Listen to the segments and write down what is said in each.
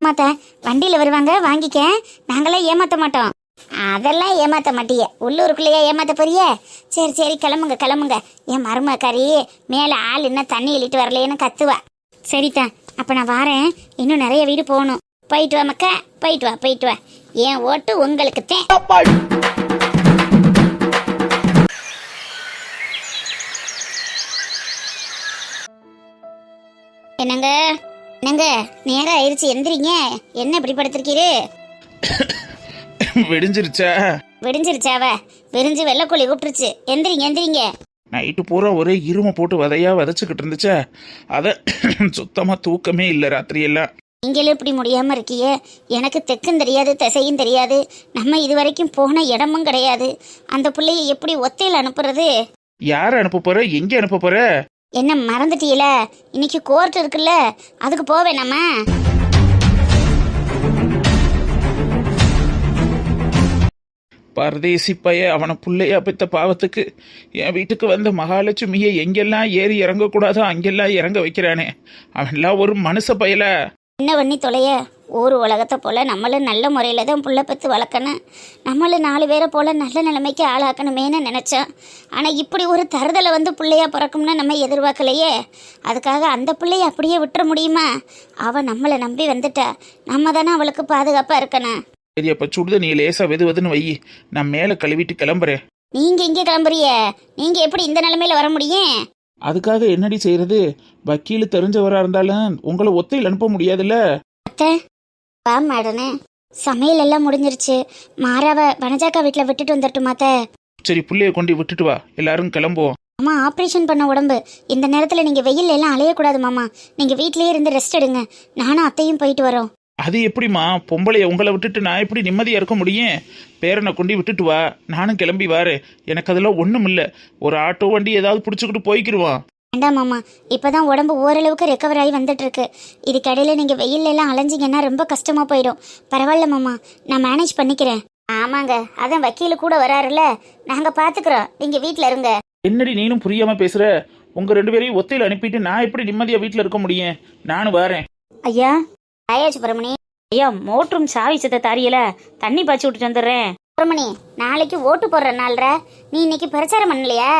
மாத்த வண்டியில வருவாங்க வாங்கிக்க. நாங்களாம் ஏமாத்த மாட்டோம். அதெல்லாம் ஏமாத்த மாட்டிய, உள்ளூருக்குள்ளேயே ஏமாத்த போறிய? சரி சரி கிளம்புங்க கிளம்புங்க. என் மருமக்காரி மேலே ஆள் என்ன தண்ணி இழிட்டு வரலையேன்னு கத்துவா. சரித்தா, அப்போ நான் வாரேன். இன்னும் நிறைய வீடு போகணும். போயிட்டு வா மக்கா, போயிட்டு வா போயிட்டு வா. என் ஓட்டு உங்களுக்கு தான். என்னங்க என்னங்க, நேரம் ஆயிடுச்சு, எந்திரிங்க. என்ன இப்படி படுத்திருக்கீரு? வெடிஞ்சிருச்சா? விடிஞ்சிருச்சாவ? விரிஞ்சு வெள்ளக்கோழி கூப்பிட்டுருச்சு. எந்திரிங்க எந்திரிங்க. நைட்டு பூரா ஒரே இருமை போட்டு வதைச்சிக்கிட்டு இருந்துச்சா, அத சுத்தமா தூக்கமே இல்லை ராத்திரியெல்லாம். நீங்களும் இப்படி முடியாம இருக்கிய. எனக்கு தெக்கும் தெரியாது திசையும் தெரியாது. நம்ம இது வரைக்கும் போன இடமும் கிடையாது. அந்த பிள்ளைய எப்படி ஒத்தையில் அனுப்புறது? யார அனுப்ப போற? எங்க அனுப்ப போற? என்ன மறந்துட்டீல? இன்னைக்கு கோர்ட் இருக்குல்ல, அதுக்கு போவேன் நம்ம. பரதேசி பைய அவனை புள்ளையா பெத்த பாவத்துக்கு என் வீட்டுக்கு வந்த மகாலட்சுமியை எங்கெல்லாம் ஏறி இறங்கக்கூடாதோ அங்கெல்லாம் இறங்க வைக்கிறானே. அவன்லாம் ஒரு மனுஷ பயல. என்ன பண்ணி தொலைய? ஒரு உலகத்தை போல நம்மளும் நல்ல முறையில் தான் புள்ள பெற்று வளர்க்கணும். நம்மளும் 4 பேரை போல நல்ல நிலைமைக்கு ஆளாக்கணுமேனு நினச்சோம். ஆனால் இப்படி ஒரு தருதலை வந்து பிள்ளையா பிறக்கும்னு நம்ம எதிர்பார்க்கலையே. அதுக்காக அந்த பிள்ளைய அப்படியே விட்டுற முடியுமா? அவள் நம்மளை நம்பி வந்துட்டா. நம்ம தானே அவளுக்கு பாதுகாப்பாக இருக்கணும். சரி, அப்ப சுடுத நீ லேசா வெதுன்னு வை, நான் மேலே கழுவிட்டு கிளம்புறேன். நீங்கள் இங்கே கிளம்புறிய? நீங்கள் எப்படி இந்த நிலைமையில வர முடியும்? அதுக்காக என்னடி செய்யறது? வக்கீல் தெரிஞ்சவரா இருந்தாலும் உங்களை ஒத்தையில் அனுப்ப முடியாதுல்ல. அத்தை வா மேடனே, சமையல் எல்லாம் முடிஞ்சிருச்சு. மாறாவ வனஜாக்கா வீட்டில் விட்டுட்டு வந்துட்டுமாத்த? சரி, புள்ளைய கொண்டு விட்டுட்டு வா, எல்லாரும் கிளம்புவோம். அம்மா ஆப்ரேஷன் பண்ண உடம்பு. இந்த நேரத்தில் நீங்கள் வெயில் எல்லாம் அலையக்கூடாது மாமா. நீங்கள் வீட்டிலேயே இருந்து ரெஸ்ட் எடுங்க. நானும் அத்தையும் போயிட்டு வரோம். அது எப்படிம்மா? பொம்பளைய உங்களை விட்டுட்டு நான் எப்படி நிம்மதியாக இருக்க முடியும்? பேரனை கொண்டு விட்டுட்டு வா, நானும் கிளம்பி வாரேன். எனக்கு அதெல்லாம் ஒன்றும் இல்லை. ஒரு ஆட்டோ வண்டி ஏதாவது பிடிச்சிக்கிட்டு போய்க்கிடுவான். வேண்டாம் மாமா, இப்போதான் உடம்பு ஓரளவுக்கு ரெக்கவர் ஆகி வந்துட்டு இருக்கு. இதுக்கடையில் நீங்கள் வெயில் எல்லாம் அலைஞ்சிங்கன்னா ரொம்ப கஷ்டமாக போயிடும். பரவாயில்ல மாமா, நான் மேனேஜ் பண்ணிக்கிறேன். ஆமாங்க, அதான் வக்கீல் கூட வராருல்ல, நாங்கள் பார்த்துக்குறோம். நீங்கள் வீட்டில் இருங்க. என்னடி நீனும் புரியாம பேசுற? உங்க 2 பேரையும் ஒத்தையில் அனுப்பிட்டு நான் எப்படி நிம்மதியாக வீட்டில் இருக்க முடியும்? நானும் வரேன். ஐயா ஐயா சுப்பிரமணி, ஐயா மோட்டரும் சாவி சத்த தாரியல, தண்ணி பாய்ச்சி விட்டுட்டு வந்துடுறேன். சுப்பிரமணி, நாளைக்கு ஓட்டு போடுற நாள்ற, நீ இன்னைக்கு பிரச்சாரம் பண்ணலையா?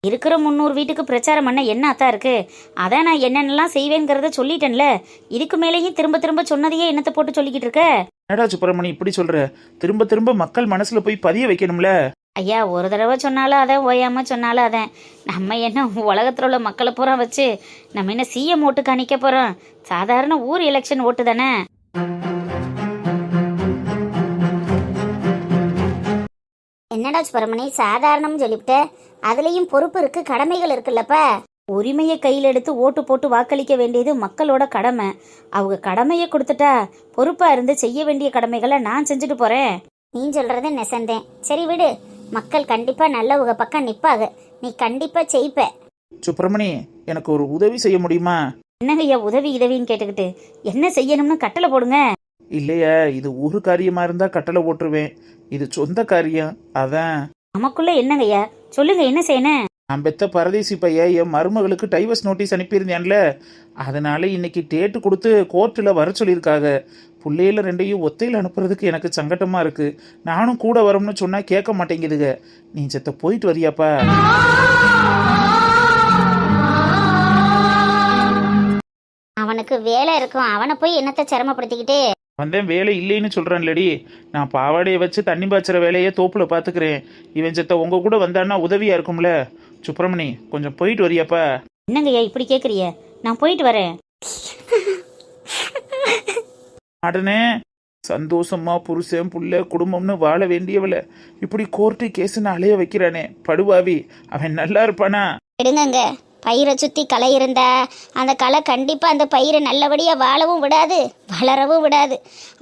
இருக்கிற 300 வீட்டுக்கு பிரச்சாரம் பண்ண என்ன அத்தா இருக்கு? அதான் நான் என்னென்னலாம் செய்வேங்கிறத சொல்லிட்டேன்ல. இதுக்கு மேலேயும் திரும்ப திரும்ப சொன்னதையே என்னத்தை போட்டு சொல்லிக்கிட்டு இருக்க? என்னடா சுப்பிரமணி இப்படி சொல்ற? திரும்ப திரும்ப மக்கள் மனசுல போய் பதிய வைக்கணும்ல. ஐயா, ஒரு தடவை சொன்னாலும் அதான், ஓயாம சொன்னாலும் அதான். நம்ம என்ன உலகத்தில் உள்ள மக்களை பூரா வச்சு நம்ம என்ன சிஎம் ஓட்டுக்கு அணிக்க போறோம்? சாதாரண ஊர் எலெக்ஷன் ஓட்டு தானே. என்னடா சுப்பிரமணி சாதாரணம் சொல்லிவிட்ட? அதுலயும் பொறுப்பு இருக்கு, கடமைகள் இருக்குல்லப்ப. உரிமையை கையில் எடுத்து ஓட்டு போட்டு வாக்களிக்க வேண்டியது மக்களோட கடமை. அவங்க கடமையை கொடுத்துட்டா பொறுப்பா இருந்து செய்ய வேண்டிய கடமைகளை நான் செஞ்சுட்டு போறேன். நீ சொல்றது நெசந்தேன். சரி விடு, மக்கள் கண்டிப்பா நல்லவங்க பக்கம் நிப்பாக. நீ கண்டிப்பா செய்ப்ப. சுப்பிரமணி, எனக்கு ஒரு உதவி செய்ய முடியுமா? என்னங்கய்யா உதவி உதவின்னு கேட்டுக்கிட்டு என்ன செய்யணும்னு கட்டளை போடுங்க. இல்லையா, இது ஊரு காரியமா இருந்தா கட்டளை போட்டுருவேன். இது சொந்த காரியம், அதான். நமக்குள்ள என்னங்கய்யா சொல்லுங்க, என்ன செய்யணும்? நான் பெத்த பரதேசி பைய என் மருமகளுக்கு டைவர்ஸ் நோட்டீஸ் அனுப்பியிருந்தேன்ல, அதனால இன்னைக்கு டேட்டு கொடுத்து கோர்ட்டில் வர சொல்லியிருக்காங்க. பிள்ளையில 2ஐயும் ஒத்தையில் அனுப்புறதுக்கு எனக்கு சங்கட்டமா இருக்கு. நானும் கூட வரோம்னு சொன்னா கேட்க மாட்டேங்குதுங்க. நீ செத்த போயிட்டு வரியாப்பா? அவனுக்கு வேலை இருக்கும், அவனை போய் என்னத்தை சிரமப்படுத்திக்கிட்டு? வந்தேன், வேலை இல்லைன்னு சொல்றான்லடி. நான் பாவாடையை வச்சு தண்ணி பாய்ச்சுற வேலையை தோப்புல பாத்துக்கிறேன். இவன் செத்த உங்க கூட வந்தான்னா உதவியா இருக்கும்ல. சுப்பிரமணி, கொஞ்சம் போயிட்டு வரியாப்பா? என்னங்கய்யா இப்படி கேக்குறிய? நான் போயிட்டு வரேன். உடனே சந்தோஷமா புருஷன் புள்ள குடும்பம்னு வாழ வேண்டியவளை இப்படி கோர்ட்டு கேஸ்ன்னு அலைய வைக்கிறானே படுவாவி. அவன் நல்லா இருப்பானா? எடுங்கங்க, பயிரை சுற்றி களை இருந்தா அந்த களை கண்டிப்பாக அந்த பயிரை நல்லபடியாக வாழவும் விடாது, வளரவும் விடாது.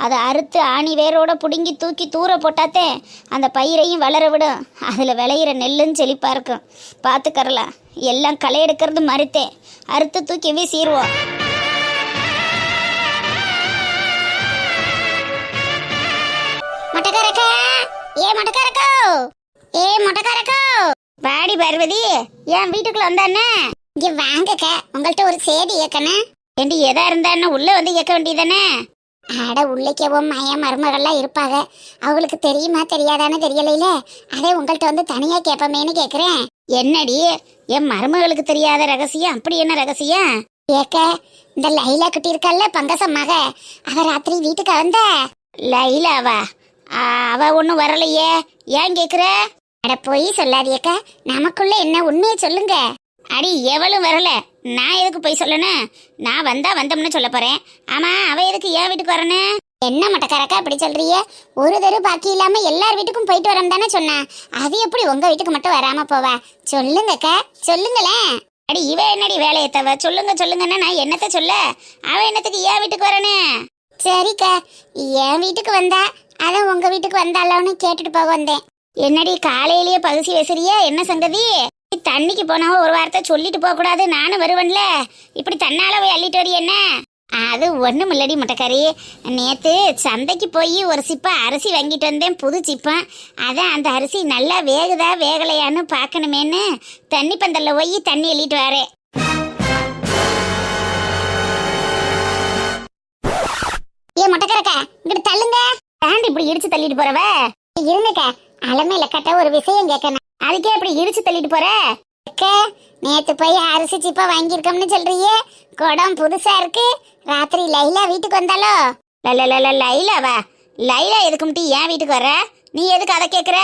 அதை அறுத்து ஆணி வேரோட பிடுங்கி தூக்கி தூர போட்டாத்தே அந்த பயிரையும் வளர விடும். அதில் விளையிற நெல்லுன்னு செழிப்பாக இருக்கும். பார்த்துக்கறலாம். எல்லாம் களை எடுக்கிறது மறுத்தேன், அறுத்து தூக்கி வீசிடுவோம். மொட்டைக்காரக்கா, ஏ மொட்டைக்காரக்கோ, வாடி பார்வதி, என் வீட்டுக்குள்ள வந்தானே. இங்க வாங்கக்க, உங்கள்கிட்ட ஒரு சேதி இயக்கணும். ஏண்டி எதா இருந்தான்னு உள்ள வந்து இயக்க வேண்டியதானே? அட உள்ளிக்கவும் மையம் மருமகள்லாம் இருப்பாங்க, அவங்களுக்கு தெரியுமா தெரியாதான்னு தெரியலையில, அதே உங்கள்கிட்ட வந்து தனியா கேட்பமேன்னு கேக்குறேன். என்னடி என் மருமகளுக்கு தெரியாத ரகசியம்? அப்படி என்ன ரகசியம்? ஏக்க, இந்த லைலா குட்டி இருக்கல்ல பங்கசம் மக, அவ ராத்திரி வீட்டுக்கு வந்த. லைலாவா? அவ ஒன்றும் வரலையே, ஏன் கேட்குற? அட போய் சொல்லாதியக்க, நமக்குள்ள என்ன உண்மையை சொல்லுங்க. அடி எவளும் வரல, நான் எதுக்கு போய் சொல்லணும்? நான் வந்தோம்னு சொல்ல போறேன். ஆமா, அவ எதுக்கு என் வீட்டுக்கு வரணும்? என்ன மட்டக்காரக்கா இப்படி சொல்றிய? ஒரு தரு பாக்கி இல்லாம எல்லார் வீட்டுக்கும் போயிட்டு வரேன் தானே சொன்னேன். அது எப்படி உங்க வீட்டுக்கு மட்டும் வராம போவா? சொல்லுங்கக்கா, சொல்லுங்களேன். அடி இவ என்னடி வேலையத்தவ? சொல்லுங்கன்னா நான் என்னத்த சொல்ல? அவ என்னத்துக்கு என் வீட்டுக்கு வரணும்? சரிக்கா, என் வீட்டுக்கு வந்தா அதான் உங்க வீட்டுக்கு வந்தாலோன்னு கேட்டுட்டு போக வந்தேன். என்னடி காலையிலேயே பகுசி பேசுறிய? என்ன சங்கதி? தண்ணிக்கு போனாவோ ஒரு வார்த்தை சொல்லிட்டு போக கூடாது? நானும் வருவேன்ல, இப்படி தன்னால போய் அள்ளிட்டு வரி என்ன? அது ஒண்ணும் இல்லடி முட்டைக்காரி, நேத்து சந்தைக்கு போய் ஒரு சிப்பா அரிசி வாங்கிட்டு வந்தேன், புது சிப்பம். அதான் அந்த அரிசி நல்லா வேகுதா வேகலையான்னு பார்க்கணுமேன்னு தண்ணி பந்தல்ல போய் தண்ணி அள்ளிட்டு வரேன். ஏன் மட்டக்காரக்கா, இங்கிட்டு தள்ளுங்க. ஏன்டி இப்படி இடிச்சு தள்ளிட்டு போறவ? இருங்கக்கா, அலமையில கட்ட ஒரு விஷயம் கேட்கணும். அதுக்கே இப்படி இடிச்சு தள்ளிட்டு போற? அக்கா, நேத்து போய் அரிசி சிப்பா வாங்கியிருக்கோம்னு சொல்றியே, குடம் புதுசா இருக்கு. ராத்திரி லைலா வீட்டுக்கு வந்தாலோ? லைலாவா? லைலா எதுக்கு மட்டும் என் வீட்டுக்கு வர? நீ எதுக்கு அதை கேக்குற?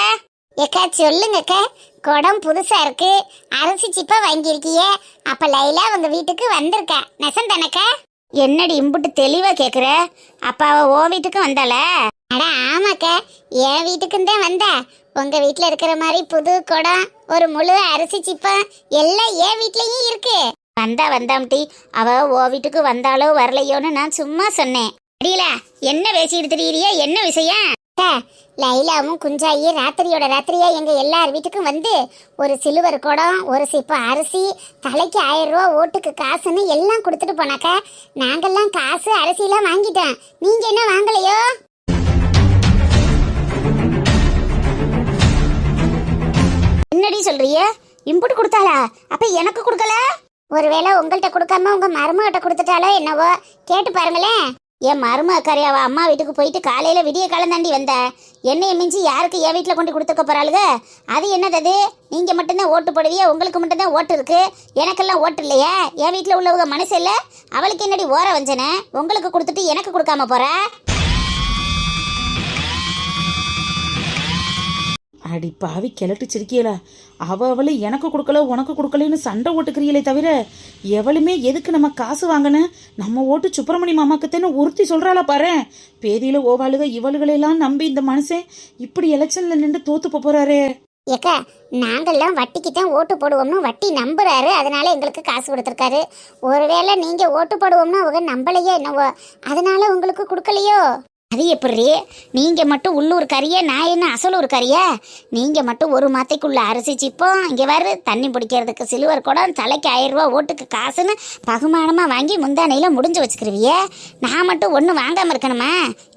ஏக்கா சொல்லுங்கக்கா, குடம் புதுசா இருக்கு, அரிசி சிப்பா வாங்கியிருக்கியே, அப்ப லைலா உங்க வீட்டுக்கு வந்திருக்கா, நெசம் தானக்கா? என்னடி இம்புட்டு தெளிவா கேக்குற? அப்ப அவ ஓ வீட்டுக்கு வந்தால? அட ஆமாக்கா, என் வீட்டுக்கும் தான் வந்தா. உங்க வீட்டுல இருக்கிற மாதிரி புது குடம், ஒரு முழு அரிசி சிப்பம் எல்லாம் என் வீட்லயும் இருக்கு. வந்தாம்டி. அவ ஓ வீட்டுக்கு வந்தாலோ வரலையோன்னு நான் சும்மா சொன்னேன். அடியில என்ன பேசிட்டு திரியிறியா? என்ன விஷயம்? லைலாவும் குஞ்சாயி ராத்திரியோட ராத்திரியா எங்க எல்லார் வீட்டுக்கும் வந்து ஒரு சிலுவர் குடம், ஒரு சிப்பம் அரிசி, தலைக்கு 1000 ரூபா ஓட்டுக்கு காசுன்னு எல்லாம் கொடுத்துட்டு போனாக்கா. நாங்கெல்லாம் காசு அரிசியெல்லாம் வாங்கிட்டோம், நீங்க என்ன வாங்கலையோ? என்னடி சொல்றிய? இம்புட்டு கொடுத்தாளா? அப்ப எனக்கு கொடுக்கல? ஒருவேளை உங்கள்கிட்ட கொடுக்காம உங்க மருமகிட்ட கொடுத்துட்டாலோ என்னவோ, கேட்டு பாருங்களேன். என் மருமக்காரி அவ அம்மா வீட்டுக்கு போயிட்டு காலையில விடிய காலம் தாண்டி வந்த. என்னைய மிஞ்சி யாருக்கு என் வீட்டுல கொண்டு கொடுத்துக்க போறாளுக? அது என்னது? நீங்க மட்டும்தான் ஓட்டு போடுவிய, உங்களுக்கு மட்டும்தான் ஓட்டு இருக்கு, எனக்கெல்லாம் ஓட்டு இல்லையா? என் வீட்டுல உள்ளவங்க மனசு இல்ல? அவளுக்கு என்னடி ஓர வஞ்சனை? உங்களுக்கு கொடுத்துட்டு எனக்கு கொடுக்காம போற? அடி பாவி கிளட்டு சிரிக்கியலா, அவளை எனக்கு கொடுக்கல உனக்கு கொடுக்கலன்னு சண்டை ஓட்டுக்கிறீங்களே தவிர எவளுமே எதுக்கு நம்ம காசு வாங்கின நம்ம ஓட்டு சுப்பிரமணி மாமாக்குத்தேன்னு ஒருத்தி சொல்றாளா பாரு. பேதியில ஓவாளுக இவளுகளெல்லாம் நம்பி இந்த மனுஷன் இப்படி எலெக்ஷன்ல நின்று தோத்து போறாரு. ஏக்கா, நாங்கெல்லாம் வட்டிக்கு தான் ஓட்டு போடுவோம்னு வட்டி நம்புறாரு, அதனால எங்களுக்கு காசு கொடுத்துருக்காரு. ஒருவேளை நீங்க ஓட்டு போடுவோம்னு அவங்க நம்பலையோ என்னவோ, அதனால உங்களுக்கு கொடுக்கலையோ? அது எப்படி? நீங்க மட்டும் உள்ளூர் கறியா, நான் என்ன அசலூர் கறியா? நீங்க மட்டும் ஒரு மாத்தைக்குள்ள அரிசி சிப்போம், இங்க வரு தண்ணி பிடிக்கிறதுக்கு சிலுவர் குடம், தலைக்கு 1000 ரூபா ஓட்டுக்கு காசுன்னு பகுமானமா வாங்கி முந்தானையில முடிஞ்சு வச்சுக்கிருவிய. நான் மட்டும் ஒண்ணு வாங்காம இருக்கணுமா?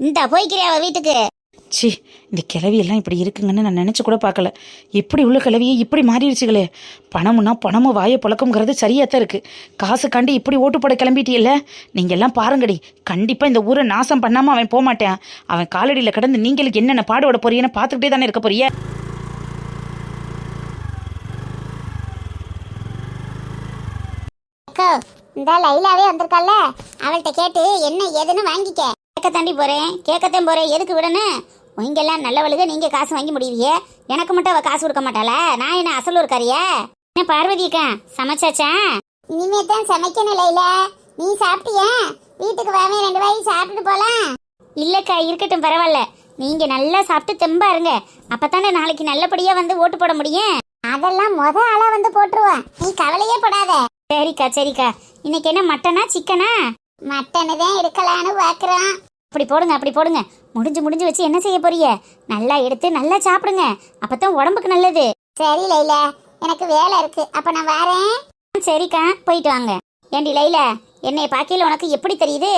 இந்த போய்க்கிறியா அவ வீட்டுக்கு? சி, இந்த கிளவியெல்லாம் இப்படி இருக்குங்கன்னு நான் நினச்சி கூட பார்க்கல. எப்படி உள்ள கிளவியே இப்படி மாறிடுச்சுங்களே. பணமுன்னா பணமும் வாயை பழக்கம்ங்கிறது சரியாக தான் இருக்குது. காசுக்காண்டி இப்படி ஓட்டு போட கிளம்பிட்டியல்ல. நீங்கள் எல்லாம் பாருங்கடி, கண்டிப்பாக இந்த ஊரை நாசம் பண்ணாமல் அவன் போக மாட்டான். அவன் காலடியில் கிடந்து நீங்களுக்கு என்னென்ன பாடுபட போறீங்கன்னு பார்த்துக்கிட்டே தானே இருக்க போறிய. அக்கா, இந்த லைலாவே வந்திருக்கால, அவள்கிட்ட கேட்டு என்ன ஏதுன்னு வாங்கிக்க. கேட்கத்தான் போறேன். எதுக்கு விடணும்? நீங்கெல்லாம் நல்லவளுக, நீங்க காசு வாங்கி முடியுவிய, எனக்கு மட்டும் அவ காசு கொடுக்க மாட்டாளா? நான் என்ன அசலூர் கறியா? என்ன பார்வதிக்கா சமைச்சாச்சா? இனிமே தான் சமைக்கணும் லைலா. நீ சாப்பிட்டியா? வீட்டுக்கு வாமே, 2 வாய் சாப்பிட்டுட்டு போலாம். இல்லக்கா, இருக்கட்டும், பரவாயில்ல. நீங்க நல்லா சாப்பிட்டு தெம்பா இருங்க, அப்பதானே நாளைக்கு நல்லபடியா வந்து ஓட்டு போட முடியும். அதெல்லாம் ஆளா வந்து போட்டுருவான், நீ கவலையே படாத. சரிக்கா. இன்னைக்கு என்ன மட்டனா சிக்கனா? மட்டனு தான் எடுக்கலான்னு பாக்குறான். அப்படி போடுங்க. முடிஞ்சு வச்சு என்ன செய்ய போறீங்க? நல்லா எடுத்து நல்லா சாப்பிடுங்க, அப்பதான் உடம்புக்கு நல்லது. சரி லைலா, எனக்கு வேலை இருக்கு, அப்ப நான் வரேன். சரிக்கா, போயிட்டு வாங்க. ஏண்டி லைலா, என்னைய பாக்கையில உனக்கு எப்படி தெரியுது?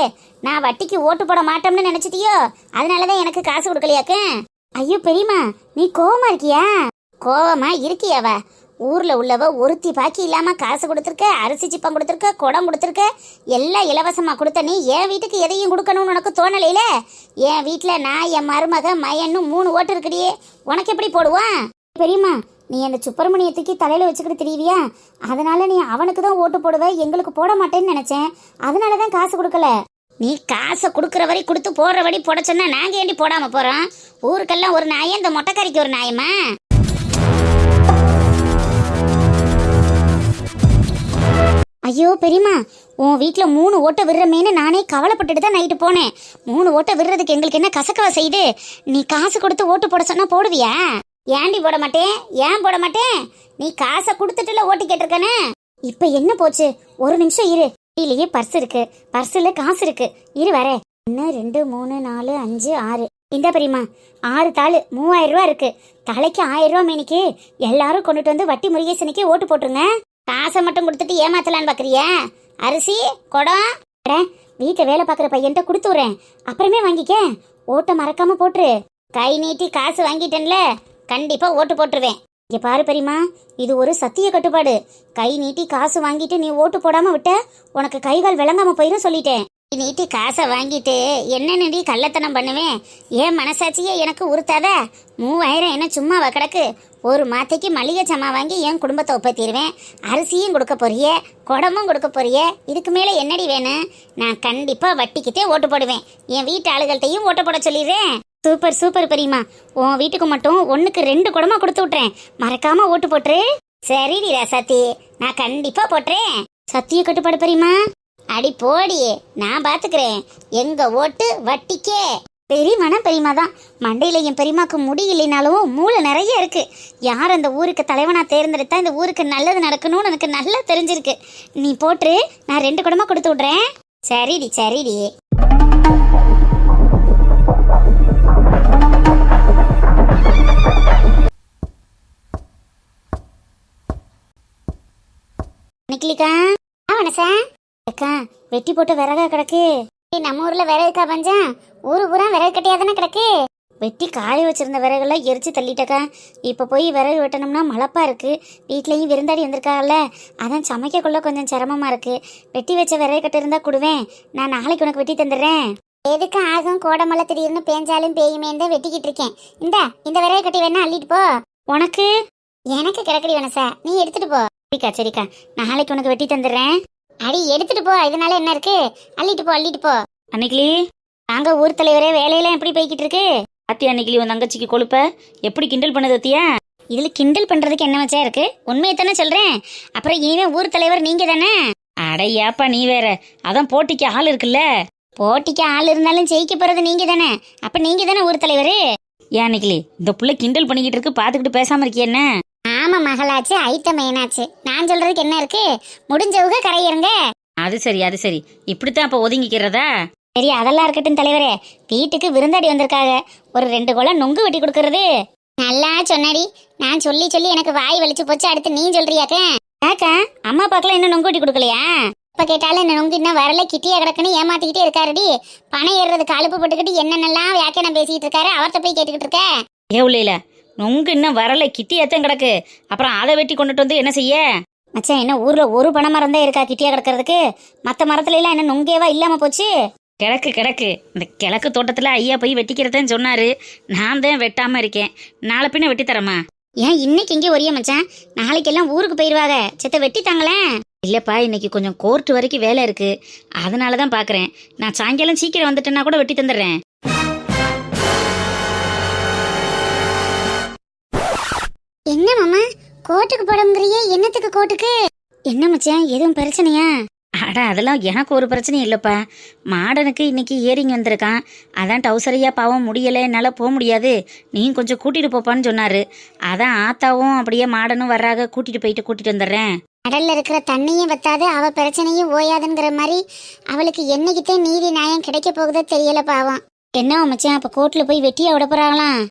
நான் வட்டிக்கு ஓட்டு போட மாட்டோம்னு நினைச்சிட்டியோ? அதனாலதான் எனக்கு காசு கொடுக்கலையாக்கு? ஐயோ பெரியம்மா, நீ கோவமா இருக்கியா? கோவமா இருக்கியாவ? ஊர்ல உள்ளவ ஒருத்தி பாக்கி இல்லாம காசு கொடுத்துருக்க, அரிசி சிப்பம் கொடுத்துருக்க, குடம் கொடுத்துருக்க, எல்லாம் இலவசமா கொடுத்த நீ என் வீட்டுக்கு எதையும் கொடுக்கணும்னு உனக்கு தோணலையில? என் வீட்டுல நான், என் மருமக, மயன்னு 3 ஓட்டு இருக்குடியே, உனக்கு எப்படி போடுவான்? பெரியம்மா, நீ அந்த சுப்பிரமணியத்துக்கு தலையில வச்சுக்கிட்டு தெரியவியா? அதனால நீ அவனுக்கு தான் ஓட்டு போடுவ, எங்களுக்கு போட மாட்டேன்னு நினைச்சேன். அதனாலதான் காசு கொடுக்கல. நீ காசை கொடுக்குற வரை கொடுத்து போடுற வழி போட சொன்னா நாங்க ஏண்டி போடாம போறோம்? ஊருக்கெல்லாம் ஒரு நாயம், இந்த மொட்டைக்காரிக்கு ஒரு நாயமா? ஐயோ பெரியம்மா, உன் வீட்டுல 3 ஓட்டை விடுறமேன்னு நானே கவலைப்பட்டுட்டு தான் நைட்டு போனேன். 3 ஓட்டை விடுறதுக்கு எங்களுக்கு என்ன கசக்கவா செய்யுது? நீ காசு கொடுத்து ஓட்டு போட சொன்னா போடுவியா? ஏண்டி போட மாட்டேன்? ஏன் போட மாட்டேன்? நீ காசை கொடுத்துட்டுல ஓட்டு கேட்டிருக்கானே. இப்ப என்ன போச்சு? ஒரு நிமிஷம் இரு. இல்லையே பர்ஸ் இருக்கு, பர்ஸ்ல காசு இருக்கு, இரு வரேன். 1 2 3 4 5 6. இந்த பெரியம்மா 6 தாள் 3000 ரூபா இருக்கு. தலைக்கு 1000 ரூபா மேனிக்கு எல்லாரும் கொண்டுட்டு வந்து வட்டி முருகேசனுக்கே ஓட்டு போட்டுருங்க. காசை மட்டும் கொடுத்துட்டு ஏமாத்தலான்னு பாக்குறியா? அரிசி குடம் வீட்டை வேலை பார்க்குற பையன்ட்ட கொடுத்து விட்றேன், அப்புறமே வாங்கிக்க. ஓட்டை மறக்காம போட்டுரு. கை நீட்டி காசு வாங்கிட்டேன்ல, கண்டிப்பா ஓட்டு போட்டுருவேன். இங்க பாரு பெரியம்மா, இது ஒரு சத்திய கட்டுப்பாடு. கை நீட்டி காசு வாங்கிட்டு நீ ஓட்டு போடாம விட்ட உனக்கு கைகால் விளங்காம போயிரும் சொல்லிட்டேன். நீட்டி காசை வாங்கிட்டு என்னென்னடி கள்ளத்தனம் பண்ணுவேன்? ஏன் மனசாட்சியே எனக்கு உறுத்தாத? 3000 என்ன சும்மாவா கிடக்கு? ஒரு மாத்தைக்கு மளிகை சாமா வாங்கி என் குடும்பத்தை ஒப்பத்திடுவேன். அரிசியும் கொடுக்க போறிய, குடமும் கொடுக்க போறிய, இதுக்கு மேலே என்னடி வேணும்? நான் கண்டிப்பா வட்டிக்கிட்டே ஓட்டு போடுவேன். என் வீட்டு ஆளுகள்கிட்டையும் ஓட்டு போட சொல்லிடுறேன். சூப்பர் சூப்பர் பெரியம்மா, உன் வீட்டுக்கு மட்டும் 1க்கு 2 குடமா கொடுத்து விட்றேன், மறக்காம ஓட்டு போட்டுரு. சரிடி ராசாத்தி, நான் கண்டிப்பா போட்டுறேன். சத்திய கட்டுப்பாடு பெரியம்மா. அடி போடியே, நான் பாத்துக்கிறேன். எங்க ஓட்டு வட்டிக்கே. பெரியம்மானா பெரியம்மா தான். மண்டையில என் பெரியம்மாக்கு முடி இல்லைனாலும் மூளை நிறைய இருக்கு. யார் அந்த ஊருக்கு தலைவனா தேர்ந்தெடுத்தா இந்த ஊருக்கு நல்லது நடக்கணும்னு எனக்கு நல்லா தெரிஞ்சிருக்கு. நீ போட்டுரு, நான் 2 குடமா கொடுத்து விட்றேன். சரிடி சரிடி. நிக்கலிக்கா அவனசா அக்கா, வெட்டி போட்ட விறகா கிடக்கு. நம்ம ஊர்ல விறகுக்கா பஞ்சம்? ஊரு பூரா விறகு கட்டியா தானே கிடக்கு. வெட்டி காய வச்சிருந்த விறகுலாம் எரிச்சு தள்ளிட்டக்கா. இப்ப போய் விறகு வெட்டணும்னா மழப்பா இருக்கு. வீட்லயும் விருந்தாடி வந்திருக்காங்கல்ல, அதான் சமைக்கக்குள்ள கொஞ்சம் சிரமமா இருக்கு. வெட்டி வச்ச விறகு கட்டு இருந்தா கொடுவேன், நான் நாளைக்கு உனக்கு வெட்டி தந்துடுறேன். எதுக்கு ஆகும்? கோடமலை திடீர்னு பேஞ்சாலும் பேயுமே தான் வெட்டிக்கிட்டு இருக்கேன். இந்த விறகு கட்டி வேணா அள்ளிட்டு போ. உனக்கு? எனக்கு கிடக்கடி வேணசா, நீ எடுத்துட்டு போ. சரிக்கா சரிக்கா, நாளைக்கு உனக்கு வெட்டி தந்துடுறேன். அடி எடுத்துட்டு போ, இதனால என்ன இருக்கு? அள்ளிட்டு போ அள்ளிட்டு போ. அன்னைக்கிளி, நாங்க ஊர் தலைவரே, வேலையெல்லாம் எப்படி போய்கிட்டு இருக்கு? அத்தி அன்னைக்கிளி உன் தங்கச்சிக்கு கொழுப்ப எப்படி கிண்டல் பண்ணது அத்தியா? இதுல கிண்டல் பண்றதுக்கு என்ன வச்சா இருக்கு? உண்மையை தானே சொல்றேன். அப்புறம் இனிமே ஊர் தலைவர் நீங்க தானே. அடையாப்பா நீ வேற, அதான் போட்டிக்கு ஆள் இருக்குல்ல. போட்டிக்கு ஆள் இருந்தாலும் ஜெயிக்க போறது நீங்க தானே. அப்ப நீங்க தானே ஊர் தலைவர். ஏன் அன்னைக்கிளி, இந்த புள்ள கிண்டல் பண்ணிக்கிட்டு இருக்கு, பாத்துக்கிட்டு பேசாம இருக்கிய என்ன? ஆமா மகளாச்சு, ஐத்த மேனாச்சு. நான் சொல்றதுக்கு என்ன இருக்கு? முடிஞ்சவங்க கரையிருங்க. அது சரி அது சரி, இப்படித்தான் அப்ப ஒதுங்கிக்கிறதா? சரி அதெல்லாம் இருக்கட்டும் தலைவரே, வீட்டுக்கு விருந்தாடி வந்திருக்காங்க, ஒரு 2 குடம் நொங்கு வெட்டி கொடுக்கறது. நல்லா சொன்னாடி. நான் சொல்லி சொல்லி எனக்கு வாய் வலிச்சு போச்சு, அடுத்து நீ சொல்றியாக்க? ஏக்கா, அம்மா அப்பாக்கெல்லாம் இன்னும் நொங்கு வெட்டி கொடுக்கலையா? இப்ப கேட்டாலும் இந்த நொங்கு இன்னும் வரல, கிட்டியா கிடக்குன்னு ஏமாத்திக்கிட்டே இருக்காருடி. பணம் ஏறுறதுக்கு அலுப்பு போட்டுக்கிட்டு என்னென்னலாம் வியாக்கியானம் பேசிட்டு இருக்காரு, அவர்கிட்ட போய் கேட்டுக்கிட்டு இருக்க. ஏவுல நொங்கு இன்னும் வரல, கிட்டி எத்தம் கிடக்கு, அப்புறம் அதை வெட்டி கொண்டுட்டு வந்து என்ன செய்ய? மச்சான், என்ன ஊர்ல ஒரு பனை மரம் தான் இருக்கா கிட்டியா கிடக்கிறதுக்கு? மத்த மரத்துல எல்லாம் என்ன நொங்கேவா இல்லாம போச்சு? கிழக்கு கிழக்கு, இந்த கிழக்கு தோட்டத்துல ஐயா போய் வெட்டிக்கிறதுன்னு சொன்னாரு, நான் தான் வெட்டாம இருக்கேன். நாளை பின்ன வெட்டி தரமா? ஏன் இன்னைக்கு இங்கே ஒரே மச்சான், நாளைக்கெல்லாம் ஊருக்கு போயிருவாங்க, செத்த வெட்டி தாங்களேன். இல்லப்பா, இன்னைக்கு கொஞ்சம் கோர்ட் வரைக்கும் வேலை இருக்கு, அதனாலதான் பாக்குறேன். நான் சாயங்காலம் சீக்கிரம் வந்துட்டேன்னா கூட வெட்டி தந்துடுறேன். என்ன மாமா, கோர்ட்டுக்கு போடங்கிறியே? என்னத்துக்கு கோர்ட்டுக்கு? என்ன மச்சான், எதுவும் பிரச்சனையா? அட அதெல்லாம் எனக்கு ஒரு பிரச்சனையும் இல்லைப்பா. மாடனுக்கு இன்னைக்கு ஏரிங் வந்திருக்கான், அதான் டவுசரையா பாவம் முடியலை, என்னால் போக முடியாது, நீ கொஞ்சம் கூட்டிட்டு போப்பான்னு சொன்னாரு. அதான் ஆத்தாவும் அப்படியே மாடனும் வர்றாக, கூட்டிட்டு வந்துடுறேன். கடல்ல இருக்கிற தண்ணியும் வத்தாது, அவ பிரச்சனையும் ஓயாதுங்கிற மாதிரி அவளுக்கு என்னைக்குத்தான் நீதி நியாயம் கிடைக்க போகுதோ தெரியல பாவம். என்ன மச்சான், அப்ப கோர்ட்ல போய் வெட்டியா விட போறாங்களாம்?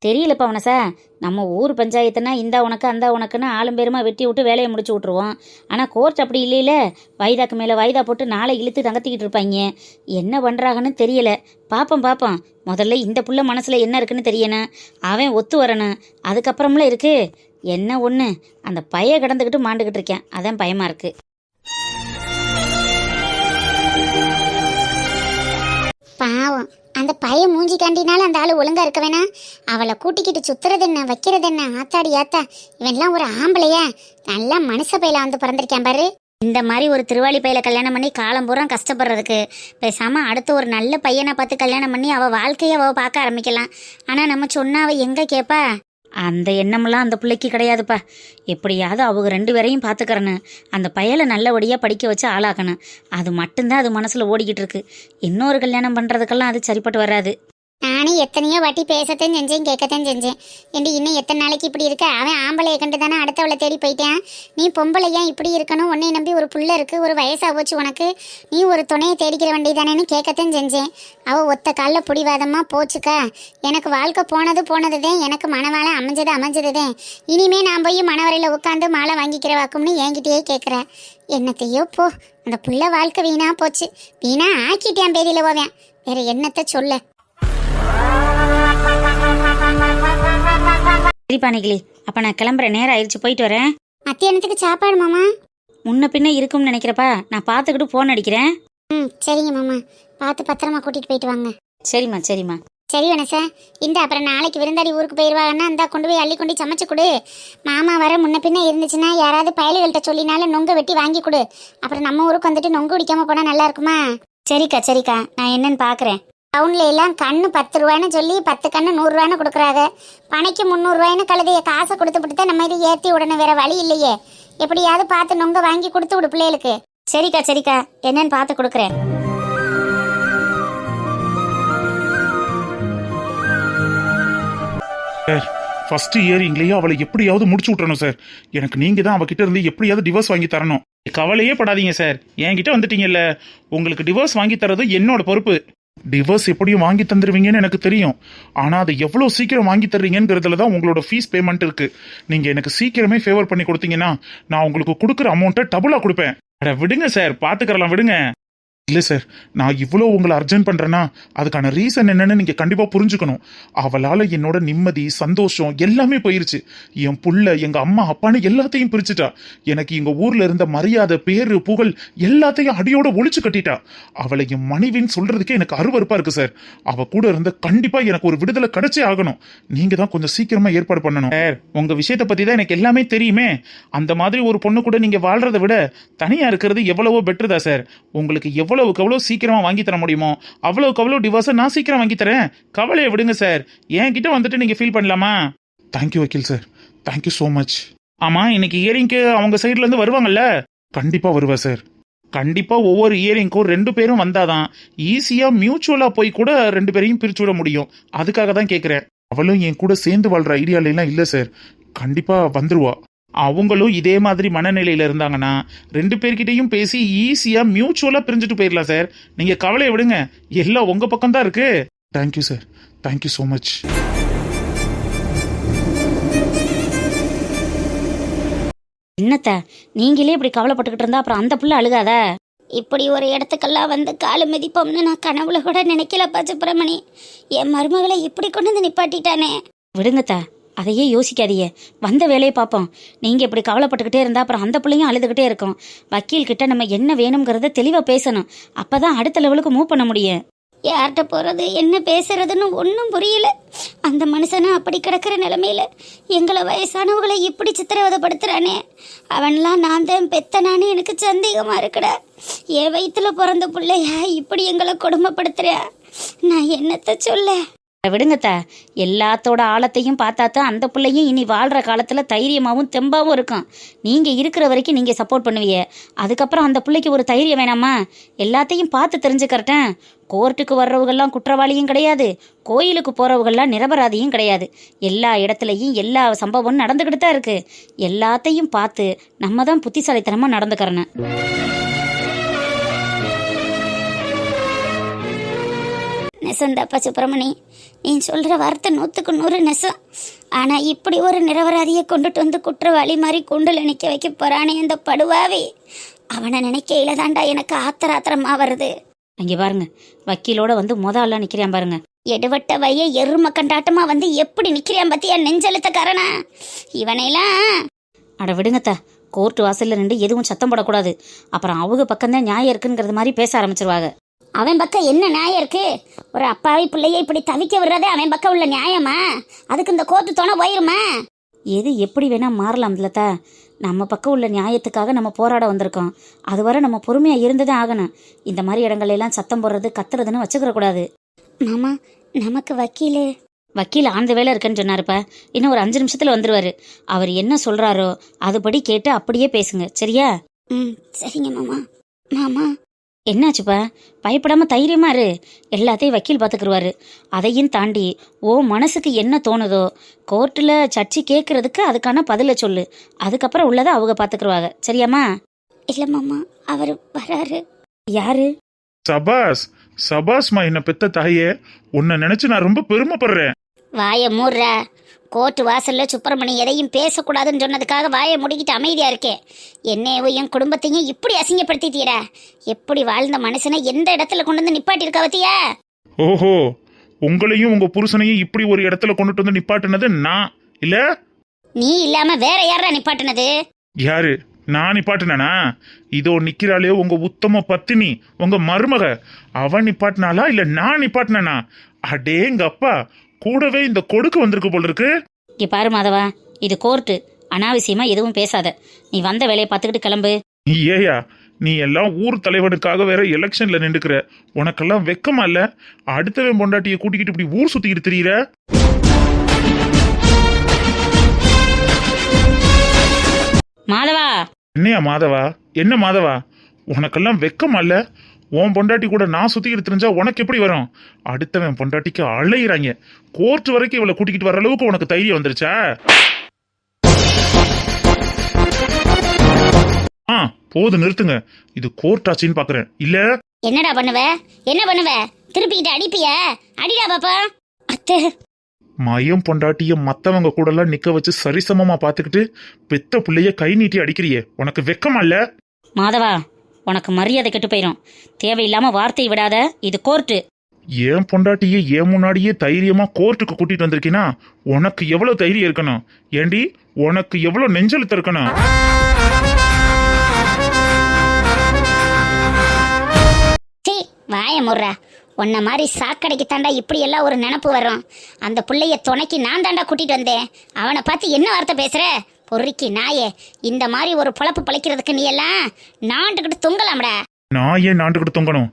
தெரியலப்பா உனசா, நம்ம ஊர் பஞ்சாயத்துனா இந்தா உனக்கு அந்த உனக்குன்னு ஆளும் பேருமா வெட்டி விட்டு வேலையை முடிச்சு விட்ருவோம். ஆனால் கோர்ட் அப்படி இல்லையில, வாய்தாக்கு மேலே வாய்தா போட்டு நாளை இழுத்து தங்கத்திக்கிட்டு இருப்பாங்க. என்ன பண்ணுறாங்கன்னு தெரியல. பாப்போம். முதல்ல இந்த புள்ள மனசில் என்ன இருக்குன்னு தெரியணும், அவன் ஒத்து வரணும், அதுக்கப்புறம்ல இருக்கு. என்ன ஒன்று அந்த பைய கிடந்துக்கிட்டு மாண்டுக்கிட்டு இருக்கேன், அதான் பயமா இருக்கு. பாவம் அந்த பைய மூஞ்சி காண்டினால அந்த ஆளு ஒழுங்கா இருக்க வேணா. அவளை கூட்டிக்கிட்டு சுத்துறது என்ன வைக்கிறது என்ன, ஆத்தாடி ஆத்தா, இவன்லாம் ஒரு ஆம்பளையா? நல்லா மனுஷ பையில வந்து பிறந்திருக்கேன் பாரு. இந்த மாதிரி ஒரு திருவாளி பையில கல்யாணம் பண்ணி காலம் பூரா கஷ்டப்படுறதுக்கு பேசாம அடுத்து ஒரு நல்ல பையனை பார்த்து கல்யாணம் பண்ணி அவள் வாழ்க்கையை அவள் பார்க்க ஆரம்பிக்கலாம். ஆனால் நம்ம சொன்னா அவள் எங்கே கேட்பா? அந்த எண்ணமெல்லாம் அந்த பிள்ளைக்கு கிடையாதுப்பா. எப்படியாவது அவங்க 2 பேரையும் பார்த்துக்கறன்னு அந்த பயலை நல்லபடியாக படிக்க வச்சு ஆளாக்கணும். அது மட்டும்தான் அது மனசில் ஓடிக்கிட்டு இருக்கு. இன்னொரு கல்யாணம் பண்ணுறதுக்கெல்லாம் அது சரிப்பட்டு வராது. நானும் எத்தனையோ வாட்டி பேசத்தான் செஞ்சேன், கேட்கத்தான் செஞ்சேன். ஏண்டி இன்னும் எத்தனை நாளைக்கு இப்படி இருக்க? அவன் ஆம்பளையை கண்டு தானே அடுத்தவளை தேடி போயிட்டேன். நீ பொம்பளையா இப்படி இருக்கணும்? உன்னை நம்பி ஒரு புள்ள இருக்கு, ஒரு வயசா போச்சு உனக்கு, நீ ஒரு துணையை தேடிக்கிற வேண்டியதானேன்னு கேட்கத்தான் செஞ்சேன். அவள் ஒத்த காலில் பிடிவாதமாக போச்சுக்கா. எனக்கு வாழ்க்கை போனதுதான், எனக்கு மனவாளை அமைஞ்சதுதான். இனிமே நான் போய் மணவரையில் உட்காந்து மாலை வாங்கிக்கிற வாக்கும்னு என்கிட்டயே கேட்குற. என்னத்தையோ போ, அந்த புள்ள வாழ்க்கை வீணா போச்சு. வீணா ஆக்கிட்டேன் பேதியில் போவேன். வேற என்னத்தை சொல்ல? சரிப்பா நிகிலி, அப்போ நான் கிளம்புறேன், நேரம் ஆயிடுச்சு, போயிட்டு வரேன். மத்தியானத்துக்கு சாப்பாடு மாமா? முன்ன பின்ன இருக்கும்னு நினைக்கிறப்பா, நான் பார்த்துக்கிட்டு ஃபோன் அடிக்கிறேன். சரிங்க மாமா, பார்த்து பத்திரமா கூட்டிட்டு போயிட்டு வாங்க. சரிம்மா. சரி வனசா, இந்த அப்புறம் நாளைக்கு விருந்தாடி ஊருக்கு போயிடுவாங்கன்னா இந்தா கொண்டு போய் அள்ளி கொண்டு சமைச்சு கொடு. மாமா வர முன்ன பின்ன இருந்துச்சுன்னா யாராவது பயலுகள்கிட்ட சொல்லினாலும் நொங்க வெட்டி வாங்கி கொடு. அப்புறம் நம்ம ஊருக்கு வந்துட்டு நொங்கு குடிக்காம போனா நல்லா இருக்குமா? சரிக்கா, நான் என்னன்னு பார்க்குறேன். டவுன்ல எல்லாம் கண்ணு 10 ரூபான்னு சொல்லி 10 கண்ணு 100 ரூபான்னு கொடுக்குறாங்க. பனைக்கு 300 ரூபாய்னு கழுதைய காசை கொடுத்துட்டு தான் நம்ம இதை ஏற்றி உடனே வேற வழி இல்லையே. எப்படியாவது பார்த்து நொங்க வாங்கி கொடுத்து விடு பிள்ளைகளுக்கு. சரிக்கா, என்னன்னு பார்த்து கொடுக்குறேன். சார், ஃபர்ஸ்ட் இயரிங்லேயே அவளை எப்படியாவது முடிச்சு விட்டுறணும் சார். எனக்கு நீங்க தான் அவகிட்ட இருந்து எப்படியாவது டிவோர்ஸ் வாங்கி தரணும். கவலையே படாதீங்க சார், என்கிட்ட வந்துட்டீங்கல்ல, உங்களுக்கு டிவோர்ஸ் வாங்கி தரது என்னோட பொறுப்பு. டிவோர்ஸ் எப்படியும் வாங்கி தந்துருவீங்கன்னு எனக்கு தெரியும். ஆனால் அதை எவ்வளோ சீக்கிரம் வாங்கி தர்றீங்கிறதுல தான் உங்களோட ஃபீஸ் பேமெண்ட் இருக்கு. நீங்கள் எனக்கு சீக்கிரமே ஃபேவர் பண்ணி கொடுத்தீங்கன்னா நான் உங்களுக்கு கொடுக்குற அமௌண்ட்டை டபுளாக கொடுப்பேன். அட விடுங்க சார், பார்த்துக்கறலாம், விடுங்க. இல்லை சார், நான் இவ்வளோ உங்களை அர்ஜென்ட் பண்ணுறேன்னா அதுக்கான ரீசன் என்னன்னு நீங்கள் கண்டிப்பாக புரிஞ்சுக்கணும். அவளால் என்னோட நிம்மதி, சந்தோஷம் எல்லாமே போயிருச்சு. என் புள்ள, எங்கள் அம்மா அப்பான்னு எல்லாத்தையும் பிரிச்சுட்டா. எனக்கு எங்கள் ஊரில் இருந்த மரியாதை, பேரு, புகழ் எல்லாத்தையும் அடியோட ஒழிச்சு கட்டிட்டா. அவளை என் மனைவின்னு சொல்கிறதுக்கே எனக்கு அருவருப்பாக இருக்குது சார். அவள் கூட இருந்த கண்டிப்பாக எனக்கு ஒரு விடுதலை கிடைச்சே ஆகணும். நீங்கள் தான் கொஞ்சம் சீக்கிரமாக ஏற்பாடு பண்ணணும். சார், உங்கள் விஷயத்தை பற்றி தான் எனக்கு எல்லாமே தெரியுமே. அந்த மாதிரி ஒரு பொண்ணு கூட நீங்கள் வாழ்கிறத விட தனியாக இருக்கிறது எவ்வளவோ பெட்டர் தான் சார். உங்களுக்கு எவ்வளவுக்கு எவ்வளோ சீக்கிரமா வாங்கி தர முடியுமோ அவ்வளவுக்கு அவ்வளோ டிவோர்ஸை நான் சீக்கிரம் வாங்கி தரேன். கவலையை விடுங்க சார், என்கிட்ட வந்துட்டு நீங்க ஃபீல் பண்ணலாமா? தேங்க்யூ வக்கீல் சார், தேங்க்யூ ஸோ மச். ஆமா, இன்னைக்கு இயரிங்க்கு அவங்க சைட்ல இருந்து வருவாங்கல்ல? கண்டிப்பா வருவா சார். கண்டிப்பா ஒவ்வொரு இயரிங்க்கும் 2 பேரும் வந்தாதான் ஈஸியா மியூச்சுவலா போய் கூட 2 பேரையும் பிரிச்சு விட முடியும். அதுக்காக தான் கேட்கிறேன். அவளும் என் கூட சேர்ந்து வாழ்ற ஐடியால எல்லாம் இல்ல சார், கண்டிப்பா வந்துருவா. அவங்களும் இதே மாதிரி மனநிலையில இருந்தாங்கன்னா 2 பேர்கிட்டையும் பேசி ஈஸியா மியூச்சுவலா பிரிஞ்சுட்டு போயிடலாம் சார். நீங்க கவலையை விடுங்க, எல்லாம் உங்க பக்கம் தான் இருக்கு. Thank you sir, thank you so much. என்னத்த நீங்களே இப்படி கவலைப்பட்டுக்கிட்டு இருந்தா அப்புறம் அந்த புள்ள அழுகாதா? இப்படி ஒரு இடத்துக்கெல்லாம் வந்து காலு மிதிப்போம்னு நான் கனவுல கூட நினைக்கலப்பா சுப்பிரமணி. என் மருமகளை இப்படி கொண்டு வந்து நிப்பாட்டிட்டானே. விடுங்கத்தா, அதையே யோசிக்காதீங்க, வந்த வேலையை பார்ப்போம். நீங்கள் இப்படி கவலைப்பட்டுக்கிட்டே இருந்தால் அப்புறம் அந்த பிள்ளையும் அழுதுகிட்டே இருக்கும். வக்கீல்கிட்ட நம்ம என்ன வேணுங்கிறத தெளிவாக பேசணும். அப்போ தான் அடுத்த லெவலுக்கு மூவ் பண்ண முடியும். யார்கிட்ட போகிறது, என்ன பேசுறதுன்னு ஒன்றும் புரியல. அந்த மனுஷனை அப்படி கிடக்கிற நிலமையில எங்களை வயசானவங்களை இப்படி சித்திரவதைப்படுத்துறானே. அவன்லாம் நான் தான் பெத்தனானே எனக்கு சந்தேகமாக இருக்குடா. என் வயிற்றுல பிறந்த பிள்ளையா இப்படி எங்களை கொடுமைப்படுத்துற? நான் என்னத்தை சொல்ல? விடுங்கத்தா, எல்லாத்தோட ஆழத்தையும் பார்த்தாத்தான் அந்த பிள்ளையும் இனி வாழ்கிற காலத்தில் தைரியமாகவும் தெம்பாகவும் இருக்கும். நீங்கள் இருக்கிற வரைக்கும் நீங்கள் சப்போர்ட் பண்ணுவீங்க, அதுக்கப்புறம் அந்த பிள்ளைக்கு ஒரு தைரியம் வேணாமா? எல்லாத்தையும் பார்த்து தெரிஞ்சுக்கிறட்டேன். கோர்ட்டுக்கு வர்றவங்கெல்லாம் குற்றவாளியும் கிடையாது, கோயிலுக்கு போகிறவங்கெல்லாம் நிரபராதியும் கிடையாது. எல்லா இடத்துலையும் எல்லா சம்பவமும் நடந்துக்கிட்டு தான் இருக்குது. எல்லாத்தையும் பார்த்து நம்ம தான் புத்திசாலித்தனமாக நடந்துக்கிறேன்னு. நெசந்தாப்பா சுப்பிரமணி, நீ சொல்கிற வார்த்தை 100க்கு 100 நெசம். ஆனால் இப்படி ஒரு நிரபராதியை கொண்டுட்டு வந்து குற்றவாளி மாதிரி கூண்டில் நிற்க வைக்க போகிறானே அந்த படுவாவே. அவனை நினைக்கையில தாண்டா எனக்கு ஆத்திரமா வருது. அங்கே பாருங்க, வக்கீலோட வந்து ஆளாக நிற்கிறேன் பாருங்க. எடுவட்ட வைய எரும கண்டாட்டமா வந்து எப்படி நிக்கிறியான் பத்தியா நெஞ்செழுத்த காரணா இவனையெல்லாம். அட விடுங்கத்தா, கோர்ட்டு வாசல்ல நின்று எதுவும் சத்தம் போடக்கூடாது. அப்புறம் அவங்க பக்கம்தான் நியாயம் இருக்குங்கிறது மாதிரி பேச ஆரம்பிச்சிருவாங்க. அவன் பக்கம் என்ன நியாயம் இருக்கு? ஒரு அப்பாவி பிள்ளைய இப்படி தவிக்க விடுறதே அவன் பக்கம் உள்ள நியாயமா? அதுக்கு இந்த கோர்ட்டு துணை போயிருமா? எது எப்படி வேணா மாறலாம் இல்லத்தா. நம்ம பக்கம் உள்ள நியாயத்துக்காக நம்ம போராட வந்திருக்கோம். அதுவரை நம்ம பொறுமையா இருந்ததே ஆகணும். இந்த மாதிரி இடங்கள்ல எல்லாம் சத்தம் போடுறது கத்துறதுன்னு வச்சுக்கிற கூடாது. மாமா, நமக்கு வக்கீல் ஆந்த வேலை இருக்குன்னு சொன்னாருப்பா. இன்னும் ஒரு 5 நிமிஷத்துல வந்துருவாரு. அவர் என்ன சொல்றாரோ அதுபடி கேட்டு அப்படியே பேசுங்க, சரியா? சரிங்க மாமா. மாமா, என்னாச்சுப்பா? பயப்படாம தைரியமா இரு. எல்லாத்தையும் வக்கீல் பார்த்துக்குருவாரு. அதையும் தாண்டி ஓ மனசுக்கு என்ன தோணுதோ கோர்ட்டில் சர்ச்சை கேட்கறதுக்கு அதுக்கான பதிலை சொல்லு. அதுக்கப்புறம் உள்ளதை அவங்க பார்த்துக்குருவாங்க, சரியாம்மா? இல்ல மாமா, அவர் வராரு. யாரு? சபாஸ் சபாஸ்மா, என்ன பெத்த தாயே, உன்னை நினைச்சு நான் ரொம்ப பெருமைப்படுறேன். வாய மூடுற. கோர்ட்டு வாசல்ல சுப்பிரமணி எதையும் பேசக்கூடாதுன்னு சொன்னதுக்காக வாயை முடிக்கிட்டு அமைதியா இருக்கேன். என்னையவும் என் குடும்பத்தையும் இப்படி அசிங்கப்படுத்திட்டீரா? எப்படி வாழ்ந்த மனுஷனை எந்த இடத்துல கொண்டு வந்து நிப்பாட்டிருக்கா பத்தியா? ஓஹோ, உங்களையும் உங்க புருஷனையும் இப்படி ஒரு இடத்துல கொண்டுட்டு வந்து நிப்பாட்டினது நான் இல்ல? நீ இல்லாம வேற யாரா நிப்பாட்டினது? யாரு? நான் நிப்பாட்டினா? இதோ நிக்கிறாளே உங்க உத்தம பத்தினி, உங்க மருமக. அவன் நிப்பாட்டினாளா இல்ல நான் நிப்பாட்டினா? அடேங்க அப்பா, கூடவே இந்த கொடுக்கு வந்திருக்கு போல இருக்கு. இங்க பாரு மாதவா, இது கோர்ட்டு. அனாவசியமா எதுவும் பேசாத. நீ வந்த வேலையை பார்த்துக்கிட்டு கிளம்பு. ஏயா, நீ எல்லாம் ஊர் தலைவனுக்காக வேற எலெக்ஷன்ல நின்றுக்கிற. உனக்கெல்லாம் வெக்கமா இல்ல? அடுத்தவன் பொண்டாட்டியை கூட்டிக்கிட்டு இப்படி ஊர் சுத்திக்கிட்டு திரியிற. மாதவா! என்னையா மாதவா? என்ன மாதவா, உனக்கெல்லாம் வெக்கமா இல்ல? உன் பொண்டாட்டி கூட நான் சுத்திக்கிட்டு தெரிஞ்சா உனக்கு எப்படி வரும்? அடுத்தவன் பொண்டாட்டிக்கு அலையிறாங்க. கோர்ட் வரைக்கும் இவளை கூட்டிக்கிட்டு வர அளவுக்கு உனக்கு தைரியம் வந்துருச்சா? போது நிறுத்துங்க. இது கோர்ட் ஆச்சுன்னு பாக்குறேன் இல்ல? என்னடா பண்ணுவ? என்ன பண்ணுவ? திருப்பிக்கிட்டு அடிப்பிய? அடிடா பாப்பா. அத்தை, மயம் பொண்டாட்டிய மத்தவங்க கூட எல்லாம் நிக்க வச்சு சரிசமமா பாத்துக்கிட்டு பெத்த பிள்ளைய கை நீட்டி அடிக்கிறியே, உனக்கு வெக்கமா இல்ல? மாதவா, உனக்கு மரியாதை கெட்டு போயிடும். தேவையில்லாம வார்த்தை விடாத. இது கோர்ட்டு. ஏன் பொண்டாட்டியே ஏன் முன்னாடியே தைரியமா கோர்ட்டுக்கு கூட்டிட்டு வந்திருக்கீனா உனக்கு எவ்வளவு தைரியம் இருக்கணும்? ஏண்டி, உனக்கு எவ்வளவு நெஞ்செழுத்து இருக்கணும்? வாய முடுற. உன்ன மாதிரி சாக்கடைக்கு தாண்டா இப்படி எல்லாம் ஒரு நினப்பு வரும். அந்த பிள்ளைய துணைக்கு நான் தாண்டா கூட்டிட்டு வந்தேன். அவனை பார்த்து என்ன வார்த்தை பேசுற? பொறுக்கி நாயே, இந்த மாதிரி ஒரு பொழப்பு பழைக்கிறதுக்கு நீ எல்லாம் நாண்டுகிட்டு தொங்கலாம்டா. நான் ஏன் நாண்டுகிட்டு தொங்கணும்?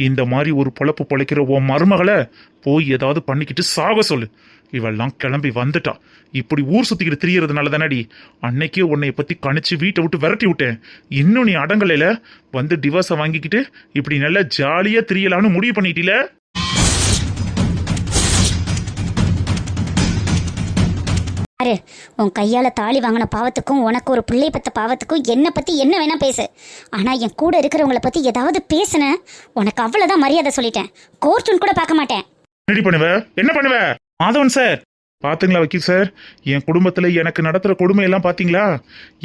இந்த மாதிரி ஒரு பொழப்பு பொழைக்கிற உன் மருமகளை போய் ஏதாவது பண்ணிக்கிட்டு சாக சொல்லு. இவெல்லாம் கிளம்பி வந்துட்டா. இப்படி ஊர் சுத்திக்கிட்டு திரியறதுனால தானடி அன்னைக்கே உன்னைய பத்தி கணிச்சு வீட்டை விட்டு விரட்டி விட்டேன். இன்னும் நீ அடங்கலையில வந்து டிவோர்ஸை வாங்கிக்கிட்டு இப்படி நல்லா ஜாலியா திரியலான்னு முடிவு பண்ணிட்டீல. பாரு, உன் கையால தாலி வாங்கின பாவத்துக்கும் உனக்கு ஒரு பிள்ளை பத்த பாவத்துக்கும் என்னை பத்தி என்ன வேணா பேசு. ஆனா என் கூட இருக்கிறவங்கள பத்தி ஏதாவது பேசுன உனக்கு அவ்வளவுதான் மரியாதை சொல்லிட்டேன். கோர்ட்டுன்னு கூட பார்க்க மாட்டேன். ரெடி பண்ணுவ? என்ன பண்ணுவ? மாதவன் சார் பாத்தீங்களா? வக்கீல் சார், என் குடும்பத்துல எனக்கு நடத்துற கொடுமையெல்லாம் பாத்தீங்களா?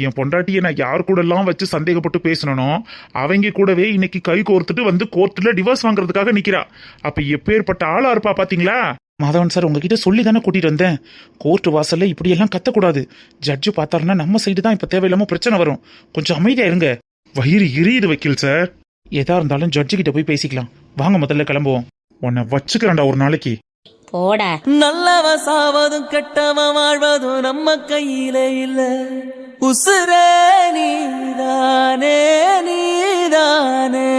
என் பொண்டாட்டியை நான் யார் கூட எல்லாம் வச்சு சந்தேகப்பட்டு பேசணும், அவங்க கூடவே இன்னைக்கு கை கோர்த்துட்டு வந்து கோர்ட்டுல டிவோர்ஸ் வாங்குறதுக்காக நிக்கிறா. அப்ப எப்பேற்பட்ட ஆளா இருப்பா பாத்தீங்களா? மாதவன் சார், உங்ககிட்ட சொல்லி தானே கூட்டிட்டு வந்தேன். கோர்ட் வாசல்ல இப்படி எல்லாம் கத்தக்கூடாது. ஜட்ஜு பார்த்தாருன்னா நம்ம சைடு தான் இப்ப தேவையில்லாம பிரச்சனை வரும். கொஞ்சம் அமைதியா இருங்க. வயிறு எரியுது வக்கீல் சார். எதா இருந்தாலும் ஜட்ஜு கிட்ட போய் பேசிக்கலாம். வாங்க முதல்ல கிளம்புவோம். உன்னை வச்சுக்கிறேன்டா ஒரு நாளைக்கு. போடா. நல்லவ சாவதும் கெட்டவ வாழ்வதும் நம்ம கையில இல்ல. உசுரே நீதானே நீதானே.